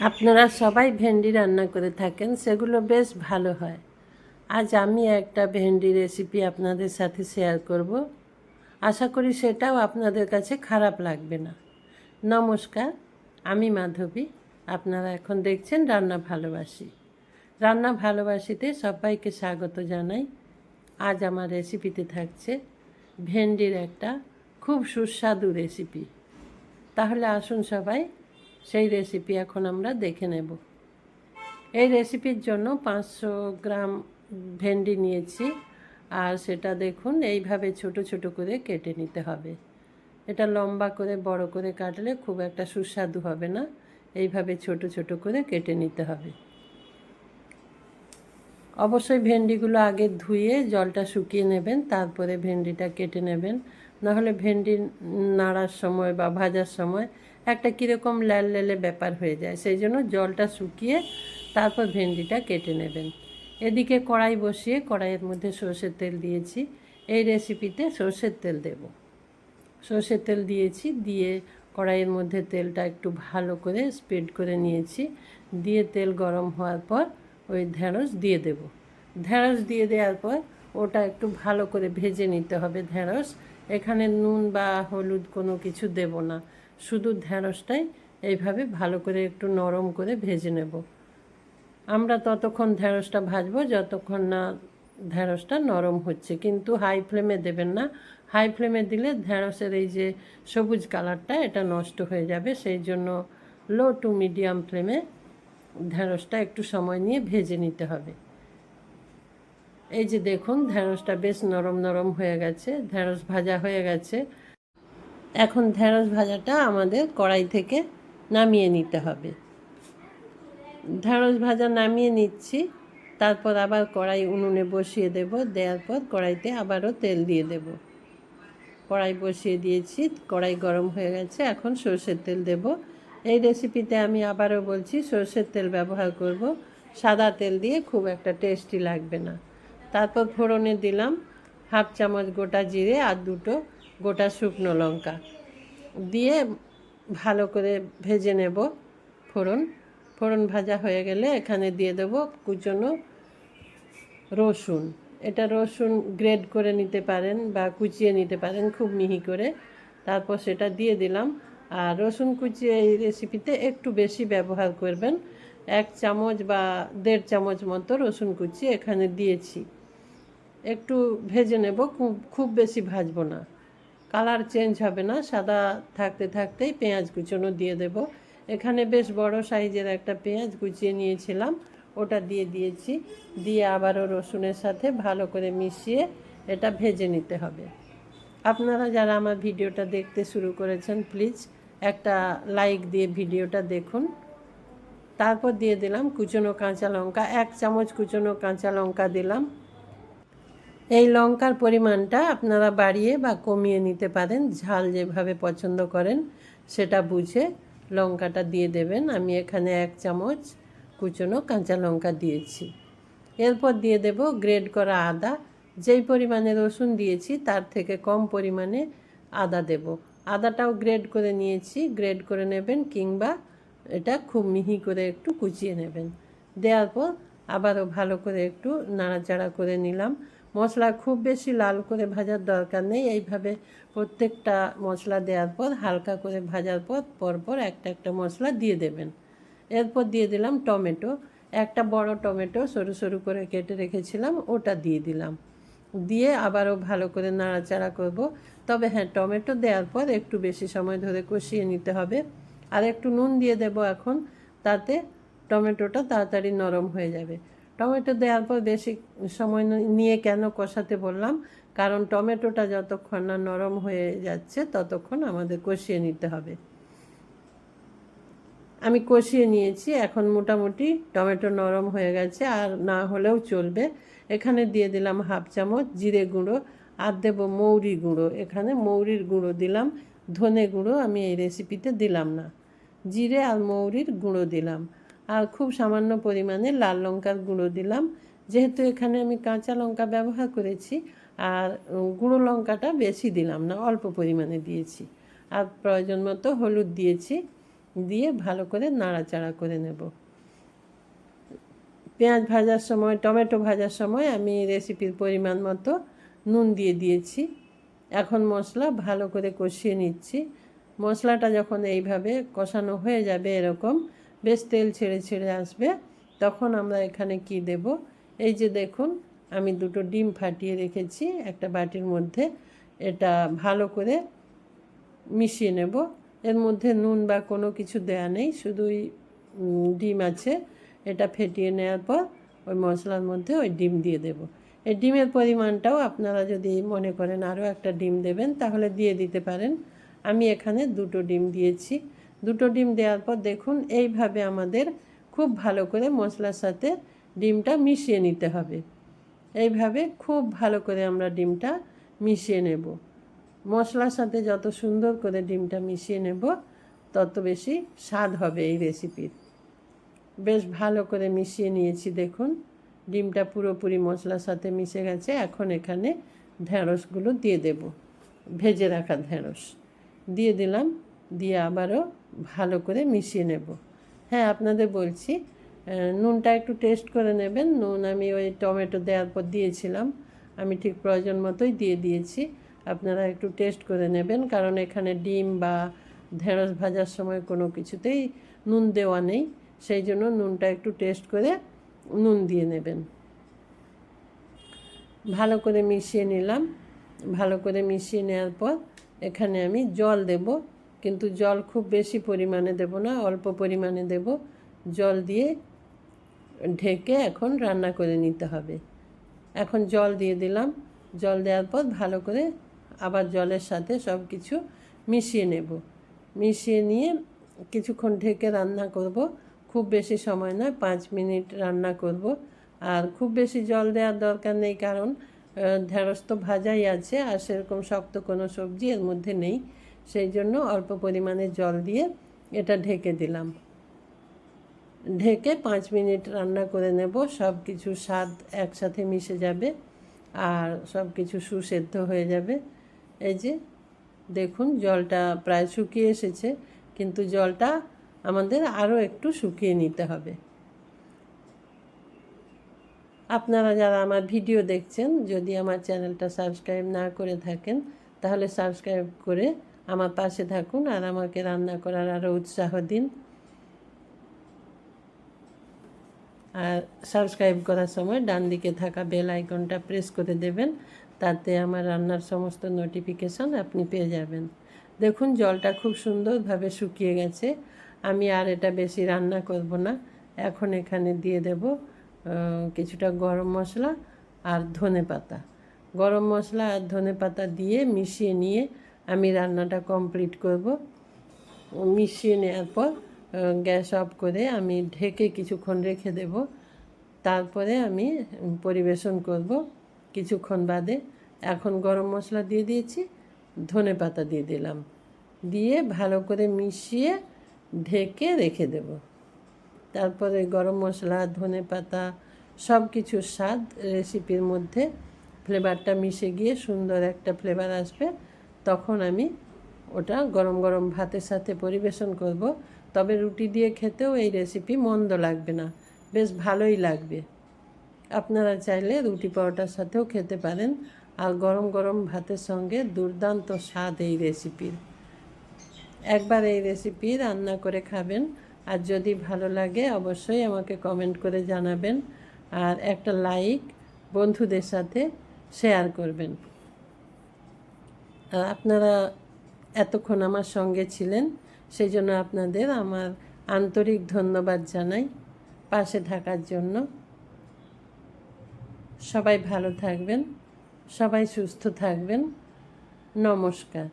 আপনারা সবাই ভেন্ডি রান্না করে থাকেন, সেগুলো বেশ ভালো হয়। আজ আমি একটা ভেন্ডি রেসিপি আপনাদের সাথে শেয়ার করব। আশা করি সেটাও আপনাদের কাছে খারাপ লাগবে না। নমস্কার, আমি মাধবী। আপনারা এখন দেখছেন রান্না ভালোবাসি। রান্না ভালোবাসিতে সবাইকে স্বাগত জানাই। আজ আমার রেসিপিতে থাকছে ভেন্ডির একটা খুব সুস্বাদু রেসিপি। তাহলে আসুন সবাই সেই রেসিপি এখন আমরা দেখে নেব। এই রেসিপির জন্য 500 গ্রাম ভেন্ডি নিয়েছি, আর সেটা দেখুন এইভাবে ছোট ছোট করে কেটে নিতে হবে। এটা লম্বা করে বড় করে কাটলে খুব একটা সুস্বাদু হবে না, এইভাবে ছোট ছোট করে কেটে নিতে হবে। অবশ্যই ভেন্ডিগুলো আগে ধুয়ে জলটা শুকিয়ে নেবেন, তারপরে ভেন্ডিটা কেটে নেবেন। নাহলে ভেন্ডি নাড়ার সময় বা ভাজার সময় একটা কীরকম লাল লালে ব্যাপার হয়ে যায়, সেই জন্য জলটা শুকিয়ে তারপর ভেন্ডিটা কেটে নেবেন। এদিকে কড়াই বসিয়ে কড়াইয়ের মধ্যে সর্ষের তেল দিয়েছি। এই রেসিপিতে সর্ষের তেল দেব। সর্ষের তেল দিয়েছি, দিয়ে কড়াইয়ের মধ্যে তেলটা একটু ভালো করে স্প্রেড করে নিয়েছি। দিয়ে তেল গরম হওয়ার পর ওই ঢেঁড়স দিয়ে দেব। ঢেঁড়স দিয়ে দেওয়ার পর ওটা একটু ভালো করে ভেজে নিতে হবে। ঢেঁড়স এখানে নুন বা হলুদ কোনো কিছু দেব না, শুধু ঢেঁড়সটাই এইভাবে ভালো করে একটু নরম করে ভেজে নেব। আমরা ততক্ষণ ঢেঁড়সটা ভাজবো যতক্ষণ না ঢেঁড়সটা নরম হচ্ছে, কিন্তু হাই ফ্লেমে দেবেন না। হাই ফ্লেমে দিলে ঢেঁড়সের এই যে সবুজ কালারটা এটা নষ্ট হয়ে যাবে, সেই জন্য লো টু মিডিয়াম ফ্লেমে ঢেঁড়সটা একটু সময় নিয়ে ভেজে নিতে হবে। এই যে দেখুন ঢেঁড়সটা বেশ নরম নরম হয়ে গেছে, ঢেঁড়স ভাজা হয়ে গেছে। এখন ঢেঁড়স ভাজাটা আমাদের কড়াই থেকে নামিয়ে নিতে হবে। ঢেঁড়স ভাজা নামিয়ে নিচ্ছি, তারপর আবার কড়াই উনুনে বসিয়ে দেব। দেওয়ার পর কড়াইতে আবারও তেল দিয়ে দেব। কড়াই বসিয়ে দিয়েছি, কড়াই গরম হয়ে গেছে, এখন সর্ষের তেল দেব। এই রেসিপিতে আমি আবারও বলছি সর্ষের তেল ব্যবহার করব, সাদা তেল দিয়ে খুব একটা টেস্টি লাগবে না। তারপর ফোড়নে দিলাম হাফ চামচ গোটা জিরে আর 2টো গোটা শুকনো লঙ্কা দিয়ে ভালো করে ভেজে নেব। ফোড়ন ভাজা হয়ে গেলে এখানে দিয়ে দেব কুচনো রসুন। এটা রসুন গ্রেড করে নিতে পারেন বা কুচিয়ে নিতে পারেন খুব মিহি করে, তারপর সেটা দিয়ে দিলাম। আর রসুন কুচি এই রেসিপিতে একটু বেশি ব্যবহার করবেন, 1 চামচ বা 1.5 চামচ মতো রসুন কুচি এখানে দিয়েছি। একটু ভেজে নেব, খুব বেশি ভাজবো না, কালার চেঞ্জ হবে না। সাদা থাকতে থাকতেই পেঁয়াজ কুচনো দিয়ে দেব। এখানে বেশ বড় সাইজের একটা পেঁয়াজ কুচিয়ে নিয়েছিলাম, ওটা দিয়ে দিয়েছি। দিয়ে আবারও রসুনের সাথে ভালো করে মিশিয়ে এটা ভেজে নিতে হবে। আপনারা যারা আমার ভিডিওটা দেখতে শুরু করেছেন প্লিজ একটা লাইক দিয়ে ভিডিওটা দেখুন। তারপর দিয়ে দিলাম কুচনো কাঁচা লঙ্কা, 1 চামচ কুচনো কাঁচা লঙ্কা দিলাম। এই লঙ্কার পরিমাণটা আপনারা বাড়িয়ে বা কমিয়ে নিতে পারেন, ঝাল যেভাবে পছন্দ করেন সেটা বুঝে লঙ্কাটা দিয়ে দেবেন। আমি এখানে 1 চামচ কুচনো কাঁচা লঙ্কা দিয়েছি। এরপর দিয়ে দেব গ্রেড করা আদা। যেই পরিমাণে রসুন দিয়েছি তার থেকে কম পরিমাণে আদা দেব। আদাটাও গ্রেড করে নিয়েছি, গ্রেড করে নেবেন, কিংবা এটা খুব মিহি করে একটু কুচিয়ে নেবেন। দেওয়ার পর আবারও ভালো করে একটু নাড়াচাড়া করে নিলাম। মশলা খুব বেশি লাল করে ভাজার দরকার নেই, এইভাবে প্রত্যেকটা মশলা দেওয়ার পর হালকা করে ভাজার পর পরপর একটা একটা মশলা দিয়ে দেবেন। এরপর দিয়ে দিলাম টমেটো, একটা বড় টমেটো সরু সরু করে কেটে রেখেছিলাম, ওটা দিয়ে দিলাম। দিয়ে আবারও ভালো করে নাড়াচাড়া করব। তবে হ্যাঁ, টমেটো দেওয়ার পর একটু বেশি সময় ধরে কষিয়ে নিতে হবে। আর একটু নুন দিয়ে দেব এখন, তাতে টমেটোটা তাড়াতাড়ি নরম হয়ে যাবে। টমেটো দেওয়ার পর বেশি সময় নিয়ে কেন কষাতে বললাম, কারণ টমেটোটা যতক্ষণ না নরম হয়ে যাচ্ছে ততক্ষণ আমাদের কষিয়ে নিতে হবে। আমি কষিয়ে নিয়েছি, এখন মোটামুটি টমেটো নরম হয়ে গেছে, আর না হলেও চলবে। এখানে দিয়ে দিলাম হাফ চামচ জিরে গুঁড়ো, আর দেবো মৌরি গুঁড়ো। এখানে মৌরির গুঁড়ো দিলাম, ধনে গুঁড়ো আমি এই রেসিপিতে দিলাম না। জিরে আর মৌরির গুঁড়ো দিলাম, আর খুব সামান্য পরিমাণে লাল লঙ্কার গুঁড়ো দিলাম। যেহেতু এখানে আমি কাঁচা লঙ্কা ব্যবহার করেছি, আর গুঁড়ো লঙ্কাটা বেশি দিলাম না, অল্প পরিমাণে দিয়েছি। আর প্রয়োজন মতো হলুদ দিয়েছি। দিয়ে ভালো করে নাড়াচাড়া করে নেব। পেঁয়াজ ভাজার সময়, টমেটো ভাজার সময় আমি রেসিপির পরিমাণ মতো নুন দিয়ে দিয়েছি। এখন মশলা ভালো করে কষিয়ে নিচ্ছি। মশলাটা যখন এইভাবে কষানো হয়ে যাবে, এরকম বেশ তেল ছেড়ে ছেড়ে আসবে, তখন আমরা এখানে কি দেব? এই যে দেখুন, আমি 2টো ডিম ফাটিয়ে রেখেছি একটা বাটির মধ্যে। এটা ভালো করে মিশিয়ে নেব। এর মধ্যে নুন বা কোনো কিছু দেয়া নেই, শুধুই ডিম আছে। এটা ফেটিয়ে নেওয়ার পর ওই মশলার মধ্যে ওই ডিম দিয়ে দেব। এই ডিমের পরিমাণটাও আপনারা যদি মনে করেন আরও একটা ডিম দেবেন তাহলে দিয়ে দিতে পারেন। আমি এখানে 2টো ডিম দিয়েছি। 2টো ডিম দেওয়ার পর দেখুন এইভাবে আমাদের খুব ভালো করে মশলার সাথে ডিমটা মিশিয়ে নিতে হবে। এইভাবে খুব ভালো করে আমরা ডিমটা মিশিয়ে নেব। মশলার সাথে যত সুন্দর করে ডিমটা মিশিয়ে নেব তত বেশি স্বাদ হবে এই রেসিপির। বেশ ভালো করে মিশিয়ে নিয়েছি, দেখুন ডিমটা পুরোপুরি মশলার সাথে মিশে গেছে। এখন এখানে ঢেঁড়সগুলো দিয়ে দেব, ভেজে রাখা ঢেঁড়স দিয়ে দিলাম, দিয়ে আবারও ভালো করে মিশিয়ে নেব। হ্যাঁ, আপনাদের বলছি নুনটা একটু টেস্ট করে নেবেন। নুন আমি ওই টমেটো দেওয়ার পর দিয়েছিলাম, আমি ঠিক প্রয়োজন মতোই দিয়ে দিয়েছি। আপনারা একটু টেস্ট করে নেবেন, কারণ এখানে ডিম বা ঢেঁড়স ভাজার সময় কোনো কিছুতেই নুন দেওয়া নেই, সেই জন্য নুনটা একটু টেস্ট করে নুন দিয়ে নেবেন। ভালো করে মিশিয়ে নিলাম। ভালো করে মিশিয়ে নেওয়ার পর এখানে আমি জল দেব, কিন্তু জল খুব বেশি পরিমাণে দেব না, অল্প পরিমাণে দেব। জল দিয়ে ঢেকে এখন রান্না করে নিতে হবে। এখন জল দিয়ে দিলাম। জল দেওয়ার পর ভালো করে আবার জলের সাথে সব কিছু মিশিয়ে নেব। মিশিয়ে নিয়ে কিছুক্ষণ ঢেকে রান্না করব। খুব বেশি সময় নয়, 5 মিনিট রান্না করব। আর খুব বেশি জল দেওয়ার দরকার নেই, কারণ ঢেঁড়স তো ভাজাই আছে আর সেরকম শক্ত কোনো সবজি এর মধ্যে নেই। সেই জন্য অল্প পরিমাণে জল দিয়ে এটা ঢেকে দিলাম। ঢেকে 5 মিনিট রান্না করে নেব। সব কিছু স্বাদ একসাথে মিশে যাবে আর সব কিছু সুসেদ্ধ হয়ে যাবে। এই যে দেখুন জলটা প্রায় শুকিয়ে এসেছে, কিন্তু জলটা আমাদের আরও একটু শুকিয়ে নিতে হবে। আপনারা যারা আমার ভিডিও দেখছেন, যদি আমার চ্যানেলটা সাবস্ক্রাইব না করে থাকেন তাহলে সাবস্ক্রাইব করে আমার পাশে থাকুন আর আমাকে রান্না করার আরও উৎসাহ দিন। আর সাবস্ক্রাইব করার সময় ডান দিকে থাকা বেল আইকনটা প্রেস করে দেবেন, তাতে আমার রান্নার সমস্ত নোটিফিকেশন আপনি পেয়ে যাবেন। দেখুন জলটা খুব সুন্দরভাবে শুকিয়ে গেছে। আমি আর এটা বেশি রান্না করব না। এখন এখানে দিয়ে দেব কিছুটা গরম মশলা আর ধনেপাতা। গরম মশলা আর ধনেপাতা দিয়ে মিশিয়ে নিয়ে আমি রান্নাটা কমপ্লিট করব। মিশিয়ে নেওয়ার পর গ্যাস অফ করে আমি ঢেকে কিছুক্ষণ রেখে দেব। তারপরে আমি পরিবেশন করব কিছুক্ষণ বাদে। এখন গরম মশলা দিয়ে দিয়েছি, ধনেপাতা দিয়ে দিলাম, দিয়ে ভালো করে মিশিয়ে ঢেকে রেখে দেব। তারপরে গরম মশলা, ধনেপাতা সব কিছুর স্বাদ রেসিপির মধ্যে ফ্লেভারটা মিশে গিয়ে সুন্দর একটা ফ্লেভার আসবে। তখন আমি ওটা গরম গরম ভাতের সাথে পরিবেশন করব। তবে রুটি দিয়ে খেতেও এই রেসিপি মন্দ লাগবে না, বেশ ভালোই লাগবে। আপনারা চাইলে রুটি পরোটার সাথেও খেতে পারেন। আর গরম গরম ভাতের সঙ্গে দুর্দান্ত স্বাদ এই রেসিপির। একবার এই রেসিপি রান্না করে খাবেন, আর যদি ভালো লাগে অবশ্যই আমাকে কমেন্ট করে জানাবেন, আর একটা লাইক বন্ধুদের সাথে শেয়ার করবেন। আর আপনারা এতক্ষণ আমার সঙ্গে ছিলেন, সেই জন্য আপনাদের আমার আন্তরিক ধন্যবাদ জানাই পাশে থাকার জন্য। সবাই ভালো থাকবেন, সবাই সুস্থ থাকবেন। নমস্কার।